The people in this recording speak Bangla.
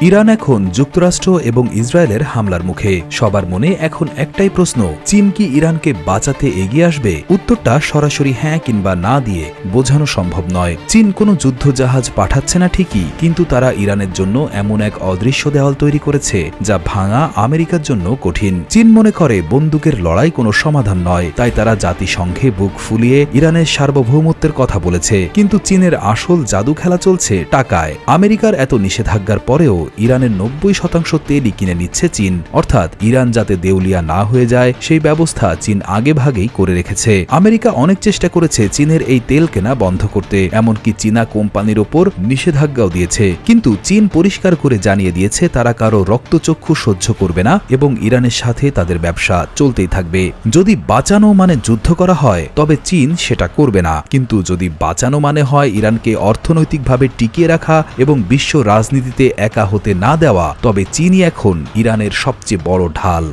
ইরান এখন যুক্তরাষ্ট্র এবং ইসরায়েলের হামলার মুখে। সবার মনে এখন একটাই প্রশ্ন, চীন কি ইরানকে বাঁচাতে এগিয়ে আসবে? উত্তরটা সরাসরি হ্যাঁ কিংবা না দিয়ে বোঝানো সম্ভব নয়। চীন কোনো যুদ্ধজাহাজ পাঠাচ্ছে না ঠিকই, কিন্তু তারা ইরানের জন্য এমন এক অদৃশ্য দেওয়াল তৈরি করেছে যা ভাঙা আমেরিকার জন্য কঠিন। চীন মনে করে বন্দুকের লড়াই কোনো সমাধান নয়, তাই তারা জাতিসংঘে বুক ফুলিয়ে ইরানের সার্বভৌমত্বের কথা বলেছে। কিন্তু চীনের আসল জাদু খেলা চলছে টাকায়। আমেরিকার এত নিষেধাজ্ঞার পরেও ইরানের 90% তেলই কিনে নিচ্ছে চীন। অর্থাৎ ইরান যাতে দেউলিয়া না হয়ে যায় সেই ব্যবস্থা চীন আগেভাগেই করে রেখেছে। আমেরিকা অনেক চেষ্টা করেছে চীনের এই তেল কেনা বন্ধ করতে, এমনকি চীনা কোম্পানির ওপর নিষেধাজ্ঞাও দিয়েছে। কিন্তু চীন পরিষ্কার করে জানিয়ে দিয়েছে তারা কারো রক্তচক্ষু সহ্য করবে না এবং ইরানের সাথে তাদের ব্যবসা চলতেই থাকবে। যদি বাঁচানো মানে যুদ্ধ করা হয় তবে চীন সেটা করবে না, কিন্তু যদি বাঁচানো মানে হয় ইরানকে অর্থনৈতিকভাবে টিকিয়ে রাখা এবং বিশ্ব রাজনীতিতে একা হতে না দেওয়া, তবে চীনই এখন ইরানের সবচেয়ে বড় ঢাল।